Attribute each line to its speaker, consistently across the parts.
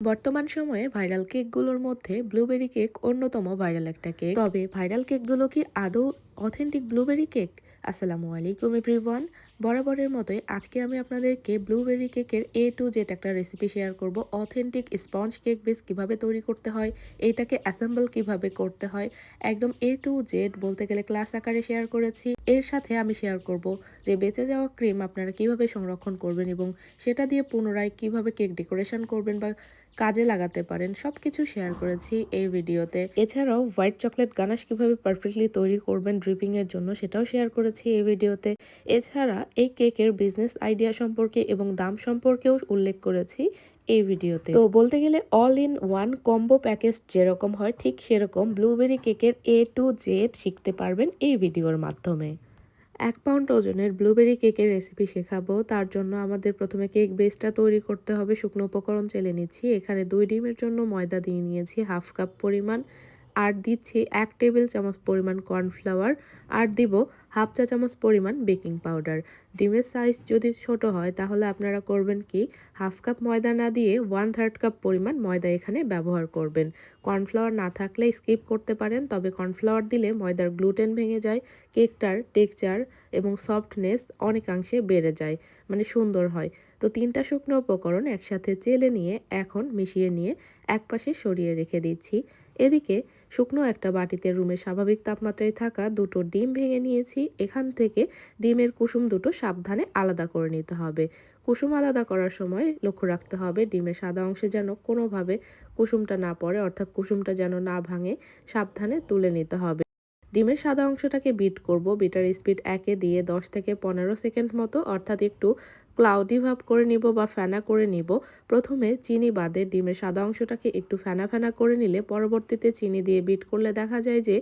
Speaker 1: বর্তমান সময়ে ভাইরাল কেকগুলোর মধ্যে ব্লুবেরি কেক অন্যতম ভাইরাল একটা কেক। তবে ভাইরাল কেকগুলো কি আদৌ অথেন্টিক ব্লুবেরি কেক? আসসালামু আলাইকুম এভরিওয়ান। বরাবরের মতোই আজকে আমি আপনাদেরকে ব্লুবেরি কেকের টু জেড একটা রেসিপি শেয়ার করব। অথেন্টিক স্পঞ্জ কেক বেস কিভাবে তৈরি করতে হয়, এটাকে অ্যাসেম্বল কিভাবে করতে হয়, একদম টু জেড বলতে গেলে ক্লাস আকারে শেয়ার করেছি। এর সাথে আমি শেয়ার করব যে বেঁচে যাওয়া ক্রিম আপনারা কিভাবে সংরক্ষণ করবেন এবং সেটা দিয়ে পুনরায় কিভাবে কেক ডেকোরেশন করবেন বা কাজে লাগাতে পারেন, সবকিছু শেয়ার করেছি এই ভিডিওতে। এছাড়াও হোয়াইট চকলেট গানাশ কিভাবে পারফেক্টলি তৈরি করবেন ড্রিপিং এর জন্য সেটাও শেয়ার করেছি এই ভিডিওতে। এছাড়া এই কেকের বিজনেস আইডিয়া সম্পর্কে এবং দাম সম্পর্কেও উল্লেখ করেছি এই ভিডিওতে। তো বলতে গেলে all in one combo package যেরকম হয় ঠিক সেরকম ব্লুবেরি কেকের টু জেড শিখতে পারবেন এই ভিডিওর মাধ্যমে। ১ পাউন্ড ওজনের ব্লুবেরি কেকের রেসিপি শেখাবো। তার জন্য আমাদের প্রথমে কেক বেসটা তৈরি করতে হবে। শুকনো উপকরণ চেলে নিচ্ছি। এখানে ২ ডিমের জন্য ময়দা দিয়ে নিয়েছি ১/২ কাপ পরিমাণ। আর দিচ্ছি ১ টেবিল চামচ পরিমাণ কর্নফ্লাওয়ার। আর দিব ১/২ চা চামচ পরিমাণ বেকিং পাউডার। ডিমের সাইজ যদি ছোট হয় তাহলে আপনারা করবেন কি ১/২ কাপ ময়দা না দিয়ে 1/3 কাপ পরিমাণ ময়দা এখানে ব্যবহার করবেন। কর্নফ্লাওয়ার না থাকলে স্কিপ করতে পারেন, তবে কর্নফ্লাওয়ার দিলে ময়দার গ্লুটেন ভেঙে যায়, কেকটার টেক্সচার এবং সফটনেস অনেকাংশে বেড়ে যায়, মানে সুন্দর হয়। তো ৩টা শুকনো উপকরণ একসাথে চেলে নিয়ে এখন মিশিয়ে নিয়ে একপাশে সরিয়ে রেখে দিচ্ছি। এদিকে শুকনো একটা বাটিতে রুমের স্বাভাবিক তাপমাত্রায় থাকা ২টো ডিম ভেঙে নিয়েছি। এখান থেকে ডিমের কুসুম দুটো সাবধানে আলাদা করে নিতে হবে। কুসুম আলাদা করার সময় লক্ষ্য রাখতে হবে ডিমের সাদা অংশে যেন কোনোভাবে কুসুমটা না পড়ে, অর্থাৎ কুসুমটা যেন না ভাঙে, সাবধানে তুলে নিতে হবে। ডিমের সাদা অংশটাকে বিট করব। বিটার স্পিড ১ এ দিয়ে ১০ থেকে ১৫ সেকেন্ড মতো, অর্থাৎ একটু ক্লাউডি ভাব করে নিব বা ফেনা করে নিব। প্রথমে চিনি বাদে ডিমের সাদা অংশটাকে একটু ফেনা ফেনা করে নিলে পরবর্তীতে চিনি দিয়ে বিট করলে দেখা যায় যে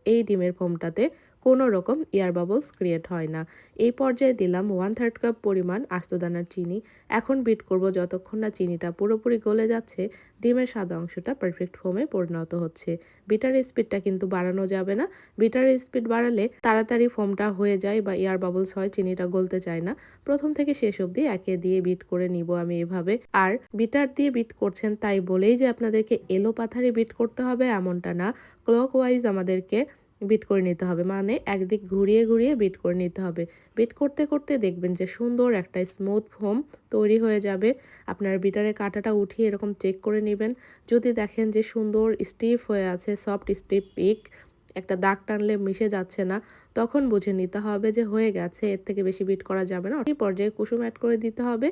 Speaker 1: এই ডিমের ফোমটাতে কোনো রকম এয়ার বাবলস ক্রিয়েট হয় না। এই পর্যায়ে দিলাম 1/3 কাপ পরিমাণ আস্ত দানার চিনি। এখন বিট করব যতক্ষণ না চিনিটা পুরোপুরি গলে যাচ্ছে, ডিমের সাদা অংশটা পারফেক্ট ফোমে পরিণত হচ্ছে। বিটার স্পিডটা কিন্তু বাড়ানো যাবে না। বিটার স্পিড বাড়ালে তাড়াতাড়ি ফোমটা হয়ে যায় বা এয়ার বাবলস হয়, চিনিটা গলতে চায় না। প্রথম থেকে শেষ অবধি একে দিয়ে বিট করে নিব আমি এভাবে। আর বিটার দিয়ে বিট করছেন তাই বলেই যে আপনাদেরকে এলো পাথারি বিট করতে হবে এমনটা না। ক্লকওয়াইজ আমাদেরকে বিট করে নিতে হবে, মানে একদিক ঘুরিয়ে ঘুরিয়ে বিট করে নিতে হবে। বিট করতে করতে দেখবেন যে সুন্দর একটা স্মুথ ফোম তৈরি হয়ে যাবে। আপনার বিটারের কাঁটাটা উঠিয়ে এরকম চেক করে নেবেন। যদি দেখেন যে সুন্দর স্টিফ হয়ে আছে, সফট স্টিফ পিক, একটা দাগ টানলে মিশে যাচ্ছে না, তখন বুঝে নিতে হবে যে হয়ে গেছে, এর থেকে বেশি বিট করা যাবে না। এই পর্যায়ে কুসুম অ্যাড করে দিতে হবে।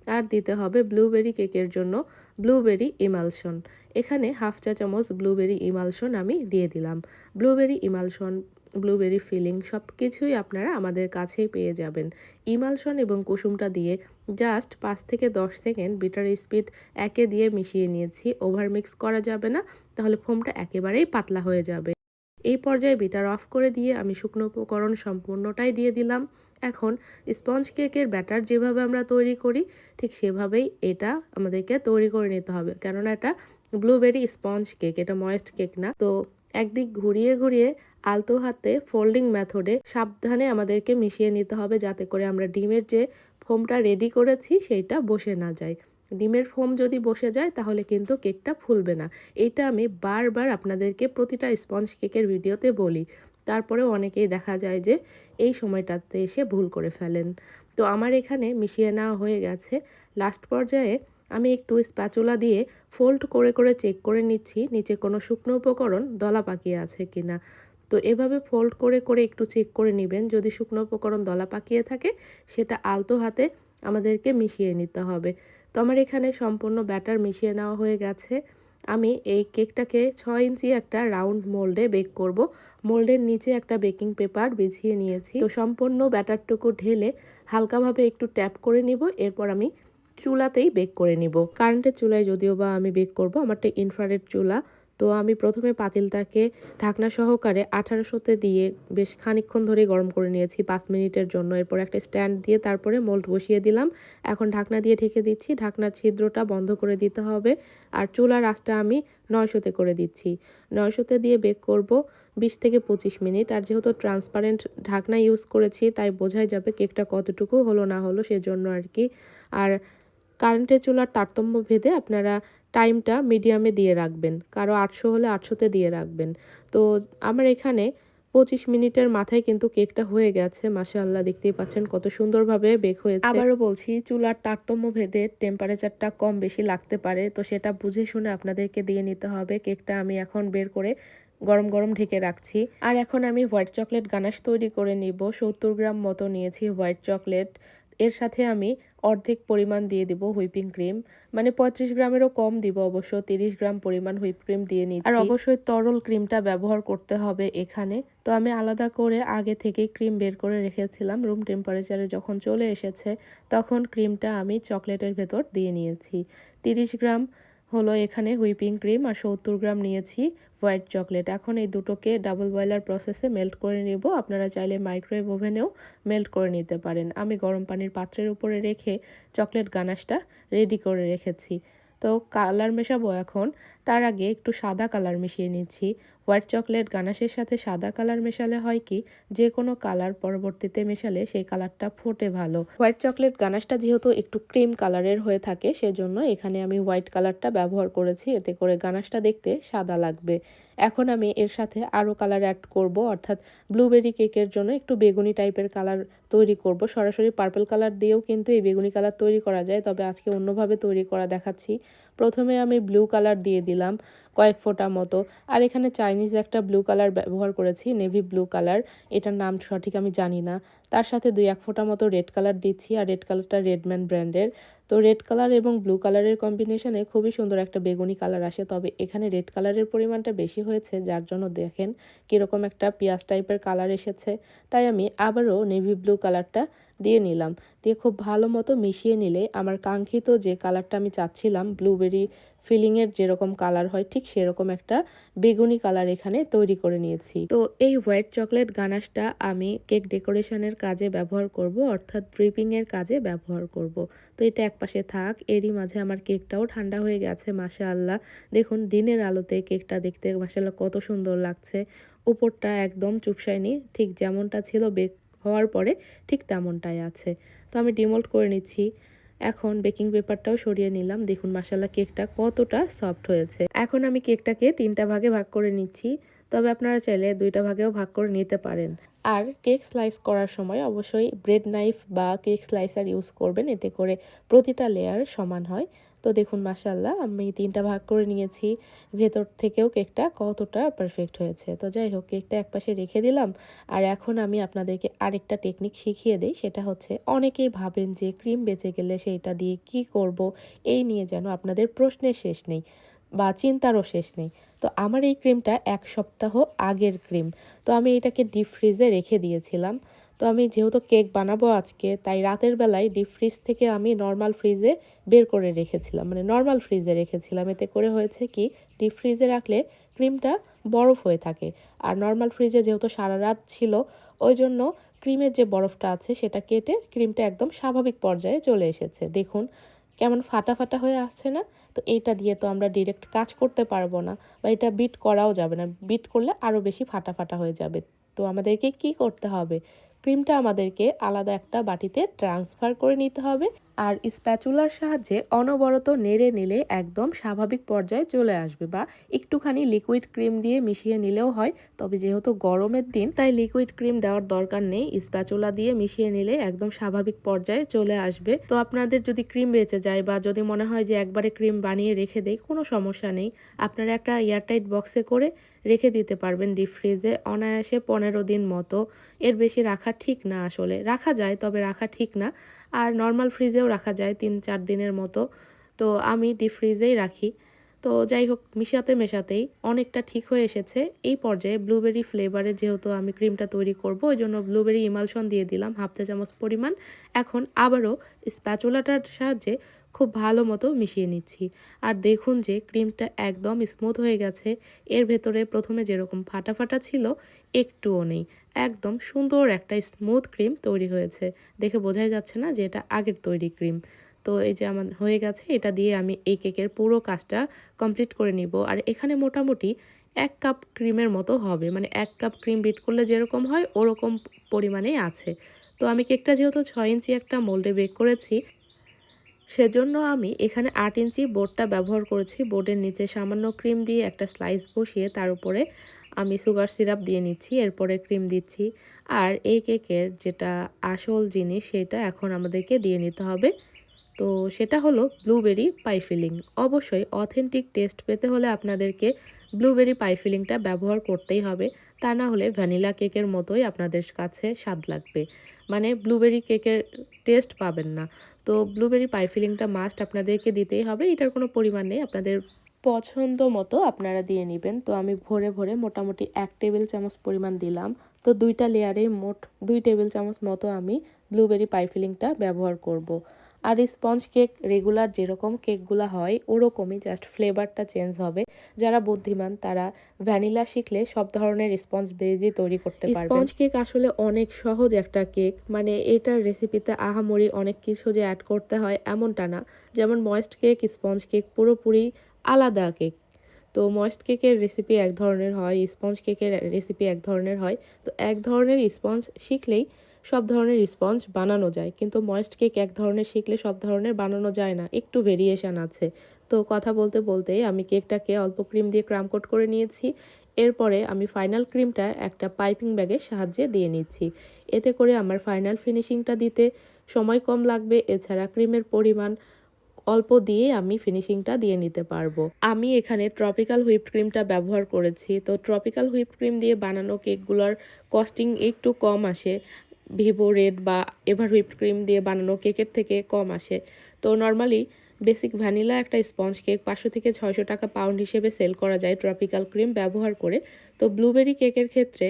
Speaker 1: আর দিতে হবে ব্লুবেরি কেকের জন্য ব্লুবেরি ইমালশন। এখানে 1/2 চা চামচ ব্লুবেরি ইমালশন আমি দিয়ে দিলাম। ব্লুবেরি ইমালশন, ব্লুবেরি ফিলিং সবকিছুই আপনারা আমাদের কাছেই পেয়ে যাবেন। ইমালশন এবং কুসুমটা দিয়ে জাস্ট ৫ থেকে ১০ সেকেন্ড বিটার স্পিড ১ এ দিয়ে মিশিয়ে নিয়েছি। ওভার মিক্স করা যাবে না, তাহলে ফোমটা একেবারেই পাতলা হয়ে যাবে। এই পর্যায়ে বিটার অফ করে দিয়ে আমি শুকনো উপকরণ সম্পূর্ণটাই দিয়ে দিলাম। এখন স্পঞ্জ কেকের ব্যাটার যেভাবে আমরা তৈরি করি ঠিক সেভাবেই এটা আমাদেরকে তৈরি করে নিতে হবে, কেননা এটা ব্লুবেরি স্পঞ্জ কেক, এটা ময়েস্ট কেক না। তো একদিক ঘুরিয়ে ঘুরিয়ে আলতো হাতে ফোল্ডিং মেথডে সাবধানে আমাদেরকে মিশিয়ে নিতে হবে, যাতে করে আমরা ডিমের যে ফোমটা রেডি করেছি সেইটা বসে না যায়। ডিমের ফোম যদি বসে যায় তাহলে কিন্তু কেকটা ফুলবে না। এটা আমি বারবার আপনাদেরকে প্রতিটা স্পঞ্জ কেকের ভিডিওতে বলি। তারপরেও অনেকেই দেখা যায় যে এই সময়টাতে এসে ভুল করে ফেলেন। তো আমার এখানে মিশিয়ে নেওয়া হয়ে গেছে। লাস্ট পর্যায়ে আমি একটু স্প্যাচুলা দিয়ে ফোল্ড করে করে চেক করে নিচ্ছি নিচে কোনো শুকনো উপকরণ দলা পাকিয়ে আছে কিনা। তো এভাবে ফোল্ড করে করে একটু চেক করে নিবেন। যদি শুকনো উপকরণ দলা পাকিয়ে থাকে সেটা আলতো হাতে আমাদেরকে মিশিয়ে নিতে হবে। তো আমার এখানে সম্পূর্ণ ব্যাটার মিশিয়ে নেওয়া হয়ে গেছে। আমি এই কেকটাকে ৬ ইঞ্চি একটা রাউন্ড মোল্ডে বেক করব। মোল্ডের নিচে একটা বেকিং পেপার বিছিয়ে নিয়েছি। তো সম্পূর্ণ ব্যাটারটুকু ঢেলে হালকাভাবে একটু ট্যাপ করে নিব। এরপর আমি চুলাতেই বেক করে নিব। কারেন্টের চুলায় যদিও বা আমি বেক করব, আমারটা ইনফ্রারেড চুলা। তো আমি প্রথমে পাতিলটাকে ঢাকনা সহকারে ১৮০০ দিয়ে বেশ খানিকক্ষণ ধরে গরম করে নিয়েছি ৫ মিনিটের জন্য। এরপর একটা স্ট্যান্ড দিয়ে তারপরে মোল্ড বসিয়ে দিলাম। এখন ঢাকনা দিয়ে ঢেকে দিচ্ছি। ঢাকনার ছিদ্রটা বন্ধ করে দিতে হবে। আর চুলার আঁচটা আমি ৯০০-তে করে দিচ্ছি। ৯০০-তে দিয়ে বেক করব ২০ থেকে ২৫ মিনিট। আর যেহেতু ট্রান্সপারেন্ট ঢাকনা ইউজ করেছি তাই বোঝাই যাবে কেকটা কতটুকু হলো না হলো, সেজন্য আর কি। আর কারেন্টের চুলার তারতম্য ভেদে আপনারা টাইমটা মিডিয়ামে দিয়ে রাখবেন, কারো 800 হলে 800-তে দিয়ে রাখবেন। তো আমার এখানে 25 মিনিটের মাথায় কিন্তু কেকটা হয়ে গেছে। মাশাআল্লাহ, দেখতেই পাচ্ছেন কত সুন্দরভাবে বেক হয়েছে। আবারও বলছি, চুলার তারতম্য ভেদে টেম্পারেচারটা কম বেশি লাগতে পারে, তো সেটা বুঝে শুনে আপনাদেরকে দিয়ে নিতে হবে। কেকটা আমি এখন বের করে গরম গরম ঢেকে রাখছি। আর এখন আমি হোয়াইট চকলেট গানাশ তৈরি করে নিব। 70 গ্রাম মতো নিয়েছি হোয়াইট চকলেট। এর সাথে আমি অর্ধেক পরিমাণ দিয়ে দিব হুইপিং ক্রিম, মানে 35 গ্রামেরও কম দিব অবশ্য। 30 গ্রাম পরিমাণ হুইপ ক্রিম দিয়ে নিচ্ছি। আর অবশ্যই তরল ক্রিমটা ব্যবহার করতে হবে এখানে। তো আমি আলাদা করে আগে থেকেই ক্রিম বের করে রেখেছিলাম। রুম টেম্পারেচারে যখন চলে এসেছে তখন ক্রিমটা আমি চকলেটের ভেতর দিয়ে নিয়েছি। 30 গ্রাম হলো এখানে হুইপিং ক্রিম, আর 70 গ্রাম নিয়েছি হোয়াইট চকলেট। এখন এই দুটোকে ডাবল বয়লার প্রসেসে মেল্ট করে নিব। আপনারা চাইলে মাইক্রোওয়েভ ওভেনেও মেল্ট করে নিতে পারেন। আমি গরম পানির পাত্রের উপরে রেখে চকলেট গানাশটা রেডি করে রেখেছি। তো কালার মেশাবো এখন। তার আগে একটু সাদা কালার মিশিয়ে নিচ্ছি। হোয়াইট চকলেট গানাশের সাথে সাদা কালার মেশালে হয় কি, যে কোনো কালার পরবর্তীতে মেশালে সেই কালারটা ফোটে ভালো। হোয়াইট চকলেট গানাশটা যেহেতু একটু ক্রিম কালারের হয়ে থাকে, সেজন্য এখানে আমি হোয়াইট কালারটা ব্যবহার করেছি, এতে করে গানাশটা দেখতে সাদা লাগবে। এখন আমি এর সাথে আরও কালার অ্যাড করব, অর্থাৎ ব্লুবেরি কেকের জন্য একটু বেগুনি টাইপের কালার তৈরি করব। সরাসরি পার্পল কালার দিয়েও কিন্তু এই বেগুনি কালার তৈরি করা যায়, তবে আজকে অন্যভাবে তৈরি করা দেখাচ্ছি। প্রথমে আমি ব্লু কালার দিয়ে দিলাম কয়েক ফোঁটা মতো। আর এখানে চাইনিজ একটা ব্লু কালার ব্যবহার করেছি, নেভি ব্লু কালার, এটার নাম সঠিক আমি জানি না। তার সাথে 2-1 ফোঁটা মতো রেড কালার দিচ্ছি, আর রেড কালারটা রেডম্যান ব্র্যান্ডের। তো রেড কালার এবং ব্লু কালারের কম্বিনেশনে খুবই সুন্দর একটা বেগুনি কালার আসে, তবে এখানে রেড কালারের পরিমাণটা বেশি হয়েছে, যার জন্য দেখেন কীরকম একটা পেঁয়াজ টাইপের কালার এসেছে। তাই আমি আবারও নেভি ব্লু কালারটা দিয়ে নিলাম। দিয়ে খুব ভালো মতো মিশিয়ে নিলে আমার কাঙ্ক্ষিত যে কালারটা আমি চাচ্ছিলাম, ব্লুবেরি ফিলিংয়ের যেরকম কালার হয় ঠিক সেরকম একটা বেগুনি কালার এখানে তৈরি করে নিয়েছি। তো এই হোয়াইট চকলেট গানাশটা আমি কেক ডেকোরেশনের কাজে ব্যবহার করব, অর্থাৎ ড্রিপিংয়ের কাজে ব্যবহার করব। তো এটা একপাশে থাক, এরই মাঝে আমার কেকটাও ঠান্ডা হয়ে গেছে। মাশাআল্লাহ, দেখুন দিনের আলোতে কেকটা দেখতে মাশাআল্লাহ কত সুন্দর লাগছে। উপরটা একদম চুপসায়নি, ঠিক যেমনটা ছিল বেক হওয়ার পরে ঠিক তেমনটাই আছে। তো আমি ডিমোল্ড করে নিচ্ছি। এখন বেকিং পেপারটাও সরিয়ে নিলাম। দেখুন মাশাআল্লাহ কেকটা কতটা সফট হয়েছে। এখন আমি কেকটাকে 3টা ভাগে ভাগ করে নিচ্ছি, তবে আপনারা চাইলে 2টা ভাগেও ভাগ করে নিতে পারেন। আর কেক স্লাইস করার সময় অবশ্যই ব্রেড নাইফ বা কেক স্লাইসার ইউজ করবেন, এতে করে প্রতিটা লেয়ার সমান হয়। তো দেখুন মাশাআল্লাহ আমি 3টা ভাগ করে নিয়েছি। ভেতর থেকেও কেকটা কতটা পারফেক্ট হয়েছে। তো যাই হোক, কেকটা একপাশে রেখে দিলাম। আর এখন আমি আপনাদেরকে আরেকটা টেকনিক শিখিয়ে দেই, সেটা হচ্ছে অনেকেই ভাবেন যে ক্রিম বেঁচে গেলে সেইটা দিয়ে কি করব, এই নিয়ে যেন আপনাদের প্রশ্নের শেষ নেই বা চিন্তারও শেষ নেই। তো আমার এই ক্রিমটা 1 সপ্তাহ আগের ক্রিম। তো আমি এটাকে ডিপ ফ্রিজে রেখে দিয়েছিলাম। তো আমি যেহেতু কেক বানাবো আজকে, তাই রাতের বেলায় ডিপ ফ্রিজ থেকে আমি নর্মাল ফ্রিজে বের করে রেখেছিলাম, মানে নর্মাল ফ্রিজে রেখেছিলাম। এতে করে হয়েছে কি, ডিপ ফ্রিজে রাখলে ক্রিমটা বরফ হয়ে থাকে, আর নর্মাল ফ্রিজে যেহেতু সারা রাত ছিল, ওই জন্য ক্রিমের যে বরফটা আছে সেটা কেটে ক্রিমটা একদম স্বাভাবিক পর্যায়ে চলে এসেছে। দেখুন কেমন ফাটা ফাটা হয়ে আসছে না? তো এইটা দিয়ে তো আমরা ডিরেক্ট কাজ করতে পারবো না, বা এটা বিট করাও যাবে না। বিট করলে আরও বেশি ফাটা ফাটা হয়ে যাবে। তো আমাদেরকে কি করতে হবে, ক্রিমটা আমাদেরকে আলাদা একটা বাটিতে ট্রান্সফার করে নিতে হবে, আর স্প্যাচুলার সাহায্যে অনবরত নেড়ে নিলে একদম স্বাভাবিক পর্যায়ে চলে আসবে, বা একটুখানি লিকুইড ক্রিম দিয়ে মিশিয়ে নিলেও হয়। তবে যেহেতু গরমের দিন, তাই লিকুইড ক্রিম দেওয়ার দরকার নেই, স্প্যাচুলা দিয়ে মিশিয়ে নিলে একদম স্বাভাবিক পর্যায়ে চলে আসবে। তো আপনাদের যদি ক্রিম বেঁচে যায়, বা যদি মনে হয় যে একবারে ক্রিম বানিয়ে রেখে দেই, কোনো সমস্যা নেই। আপনারা একটা এয়ারটাইট বক্সে করে রেখে দিতে পারবেন ডিপ ফ্রিজে অনায়াসে 15 দিন মতো। এর বেশি রাখা ঠিক না, আসলে রাখা যায় তবে রাখা ঠিক না। আর নর্মাল ফ্রিজেও রাখা যায় 3-4 দিনের মতো। তো আমি ডিপ ফ্রিজেই রাখি। তো যাই হোক, মেশাতে মেশাতেই অনেকটা ঠিক হয়ে এসেছে। এই পর্যায়ে ব্লুবেরি ফ্লেভারের যেহেতু আমি ক্রিমটা তৈরি করব, ওই জন্য ব্লুবেরি ইমালশন দিয়ে দিলাম 1/2 চা চামচ পরিমাণ। এখন আবারও স্প্যাচুলাটার সাহায্যে খুব ভালো মতো মিশিয়ে নিচ্ছি। আর দেখুন যে ক্রিমটা একদম স্মুথ হয়ে গেছে। এর ভেতরে প্রথমে যেরকম ফাটা ফাটা ছিল, একটুও নেই। একদম সুন্দর একটা স্মুথ ক্রিম তৈরি হয়েছে। দেখে বোঝাই যাচ্ছে না যে এটা আগের তৈরি ক্রিম। তো এই যে আমার হয়ে গেছে, এটা দিয়ে আমি এই কেকের পুরো কাজটা কমপ্লিট করে নিব। আর এখানে মোটামুটি 1 কাপ ক্রিমের মতো হবে, মানে 1 কাপ ক্রিম বিট করলে যেরকম হয় ওরকম পরিমাণেই আছে। তো আমি কেকটা যেহেতু 6 ইঞ্চি একটা মোল্ডে বেক করেছি, সেজন্য আমি এখানে ৮ ইঞ্চি বোর্ডটা ব্যবহার করেছি। বোর্ডের নিচে সামান্য ক্রিম দিয়ে একটা স্লাইস বসিয়ে তার উপরে আমি সুগার সিরাপ দিয়ে নিচ্ছি। এরপরে ক্রিম দিচ্ছি। আর এই কেকের যেটা আসল জিনিস সেটা এখন আমাদেরকে দিয়ে নিতে হবে। তো সেটা হলো ব্লুবেরি পাই ফিলিং। অবশ্যই অথেন্টিক টেস্ট পেতে হলে আপনাদেরকে ব্লুবেরি পাই ফিলিংটা ব্যবহার করতেই হবে। তা না হলে ভ্যানিলা কেকের মতোই আপনাদের কাছে স্বাদ লাগবে। মানে ব্লুবেরি কেকের টেস্ট পাবেন না। তো ব্লুবেরি পাই ফিলিংটা মাস্ট আপনাদেরকে দিতেই হবে। এটার কোনো পরিমাণ নেই। আপনাদের পছন্দ মতো আপনারা দিয়ে নিবেন। তো আমি ভরে, ভরে মোটামুটি ১ টেবিল চামচ পরিমাণ দিলাম। তো ২ টা লেয়ারে মোট ২ টেবিল চামচ মতো আমি ব্লুবেরি পাই ফিলিংটা ব্যবহার করব। আর স্পঞ্জ কেক রেগুলার যেরকম কেকগুলা হয় ওরকমই, জাস্ট ফ্লেভারটা চেঞ্জ হবে। যারা বুদ্ধিমান তারা ভ্যানিলা শিখলে সব ধরনের স্পঞ্জ বেজই তৈরি করতে পারবেন। স্পঞ্জ কেক আসলে অনেক সহজ একটা কেক। মানে এটার রেসিপিতে আহামরি অনেক কিছু যে অ্যাড করতে হয় এমনটা না। যেমন ময়েস্ট কেক, স্পঞ্জ কেক পুরোপুরি আলাদা কেক। তো ময়েস্ট কেকের রেসিপি এক ধরনের হয়, স্পঞ্জ কেকের রেসিপি এক ধরনের হয়। তো এক ধরনের স্পঞ্জ শিখলেই সব ধরনের স্পঞ্জ বানানো যায়, কিন্তু ময়েস্ট কেক এক ধরনের শিখলে সব ধরনের বানানো যায় না, একটু ভেরিয়েশন আছে। তো কথা বলতে বলতেই আমি কেকটাকে অল্প ক্রিম দিয়ে ক্রাম কোট করে নিয়েছি। এরপরে আমি ফাইনাল ক্রিমটা একটা পাইপিং ব্যাগের সাহায্যে দিয়ে নিচ্ছি। এতে করে আমার ফাইনাল ফিনিশিংটা দিতে সময় কম লাগবে। এছাড়া ক্রিমের পরিমাণ অল্প দিয়ে আমি ফিনিশিংটা দিয়ে নিতে পারবো। আমি এখানে ট্রপিক্যাল হুইপড ক্রিমটা ব্যবহার করেছি। তো ট্রপিক্যাল হুইপড ক্রিম দিয়ে বানানো কেকগুলোর কস্টিং একটু কম আসে ভিভো রেড বা এভার হুইপড ক্রিম দিয়ে বানানো কেকের থেকে কম আসে। তো নর্মালি বেসিক ভ্যানিলা একটা স্পঞ্জ কেক ৫০০ থেকে ৬০০ টাকা পাউন্ড হিসেবে সেল করা যায় ট্রপিক্যাল ক্রিম ব্যবহার করে। তো ব্লুবেরি কেকের ক্ষেত্রে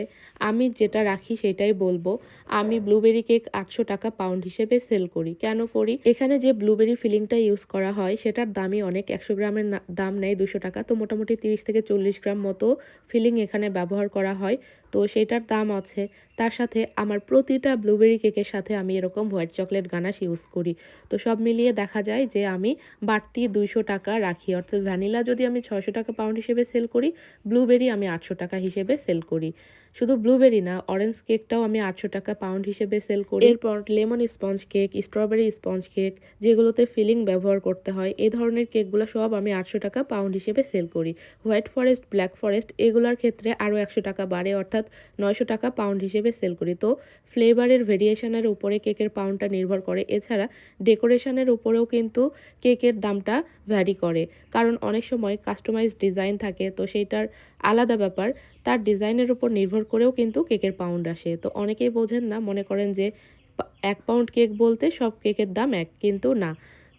Speaker 1: আমি যেটা রাখি সেটাই বলবো। আমি ব্লুবেরি কেক ৮০০ টাকা পাউন্ড হিসেবে সেল করি। কেন করি? এখানে যে ব্লুবেরি ফিলিংটা ইউজ করা হয় সেটার দামই অনেক। ১০০ গ্রামের দাম নেয় ২০০ টাকা। তো মোটামুটি ৩০ থেকে ৪০ গ্রাম মতো ফিলিং এখানে ব্যবহার করা হয়। তো সেটার দাম আছে। তার সাথে আমার প্রতিটা ব্লুবেরি কেকের সাথে আমি এরকম হোয়াইট চকলেট গানাশ ইউজ করি। তো সব মিলিয়ে দেখা যায় যে আমি বাড়তি ২০০ টাকা রাখি। অর্থাৎ ভ্যানিলা যদি আমি ৬০০ টাকা পাউন্ড হিসেবে সেল করি, ব্লুবেরি আমি ৮০০ টাকা হিসেবে সেল করি। শুধু ব্লুবেরি না, অরেঞ্জ কেকটাও আমি ৮০০ টাকা পাউন্ড হিসেবে সেল করি। এরপর lemon sponge cake, strawberry sponge cake যেগুলোতে ফিলিং ব্যবহার করতে হয়, এই ধরনের কেকগুলো সব আমি ৮০০ টাকা পাউন্ড হিসেবে সেল করি। হোয়াইট ফরেস্ট, ব্ল্যাক ফরেস্ট এগুলোর ক্ষেত্রে আরও ১০০ টাকা বাড়ে, অর্থাৎ ৯০০ টাকা পাউন্ড হিসেবে সেল করি। তো ফ্লেভারের ভেরিয়েশনের উপরে কেকের পাউন্ডটা নির্ভর করে। এছাড়া ডেকোরেশনের উপরেও কিন্তু কেকের দামটা ভ্যারি করে, কারণ অনেক সময় কাস্টমাইজ ডিজাইন থাকে। তো সেইটার আলাদা ব্যাপার। তার ডিজাইনের উপর নির্ভর করেও কিন্তু কেকের পাউন্ড আসে। তো অনেকেই বোঝেন না, মনে করেন যে ১ পাউন্ড কেক বলতে সব কেকের দাম এক, কিন্তু না।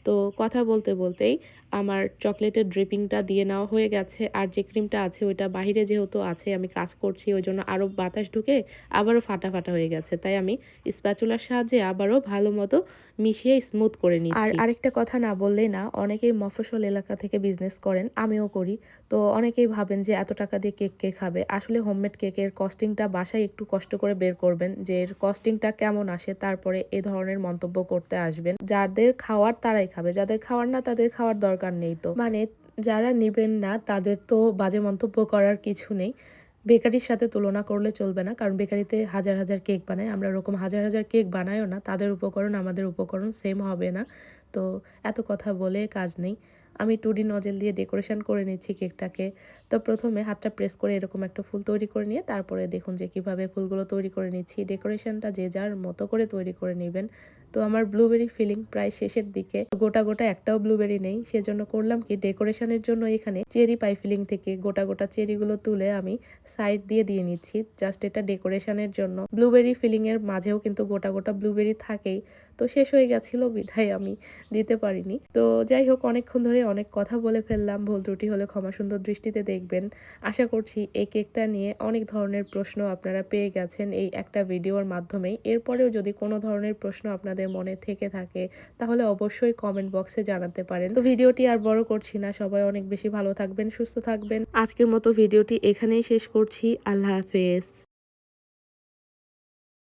Speaker 1: তো কথা বলতে বলতেই আমার চকলেটের ড্রিপিংটা দিয়ে নেওয়া হয়ে গেছে। আর যে ক্রিমটা আছে ওইটা বাহিরে যেহেতু আছে, আমি কাজ করছি ওই জন্য আরও বাতাস ঢুকে আবারও ফাটা ফাটা হয়ে গেছে। তাই আমি স্প্যাচুলার সাহায্যে আবারও ভালো মতো মিশিয়ে স্মুথ করে নিচ্ছি। আর আরেকটা কথা না বললেই না, অনেকেই মফস্বল এলাকা থেকে বিজনেস করেন, আমিও করি। তো অনেকেই ভাবেন যে এত টাকা দিয়ে কেক কে খাবে। আসলে হোমমেড কেকের কস্টিংটা বাসায় একটু কষ্ট করে বের করবেন যে এর কস্টিংটা কেমন আসে, তারপরে এ ধরনের মন্তব্য করতে আসবেন। যাদের খাওয়ার তারাই খাবে, যাদের খাওয়ার না তাদের খাওয়ার দরকার নেই। তো মানে যারা নিবেন না তাদের তো বাজে মন্তব্য করার কিছু নেই। বেকারির সাথে তুলনা করলে চলবে না, কারণ বেকারিতে হাজার হাজার কেক বানায়, আমরা ওরকম হাজার হাজার কেক বানাইও না। তাদের উপকরণ আমাদের উপকরণ সেম হবে না। তো এত কথা বলে কাজ নেই। আমি 2D নজেল দিয়ে ডেকোরেশন করে নিচ্ছি কেকটাকে। তো প্রথমে হাতটা প্রেস করে এরকম একটা ফুল তৈরি করে নিয়ে তারপরে দেখুন যে কিভাবে ফুলগুলো তৈরি করে নিচ্ছি। ডেকোরেশনটা যে যার মতো করে তৈরি করে নেবেন। তো আমার ব্লুবেরি ফিলিং প্রায় শেষের দিকে। গোটা গোটা একটাও ব্লুবেরি নেই, সেজন্য করলাম কি, ডেকোরেশনের জন্য এখানে চেরি পাই ফিলিং থেকে গোটা গোটা চেরিগুলো তুলে আমি সাইড দিয়ে দিয়ে নিচ্ছি। জাস্ট এটা ডেকোরেশনের জন্য। ব্লুবেরি ফিলিং এর মাঝেও কিন্তু গোটা গোটা ব্লুবেরি থাকেই। তো শেষ হয়ে গেছিল বিধায় আমি দিতে পারিনি। তো যাই হোক, অনেকক্ষণ ধরে অনেক কথা বলে ফেললাম। ভুল ত্রুটি হলে ক্ষমা সুন্দর দৃষ্টিতে দেখবেন। আশা করছি এই কেকটা নিয়ে অনেক ধরনের প্রশ্ন আপনারা পেয়ে গেছেন এই একটা ভিডিওর মাধ্যমেই। এরপরেও যদি কোনো ধরনের প্রশ্ন আপনাদের মনে থেকে থাকে তাহলে অবশ্যই কমেন্ট বক্সে জানাতে পারেন। তো ভিডিওটি আর বড় করছি না, সবাই অনেক বেশি ভালো থাকবেন, সুস্থ থাকবেন। আজকের মতো ভিডিওটি এখানেই শেষ করছি। আল্লাহ হাফেজ।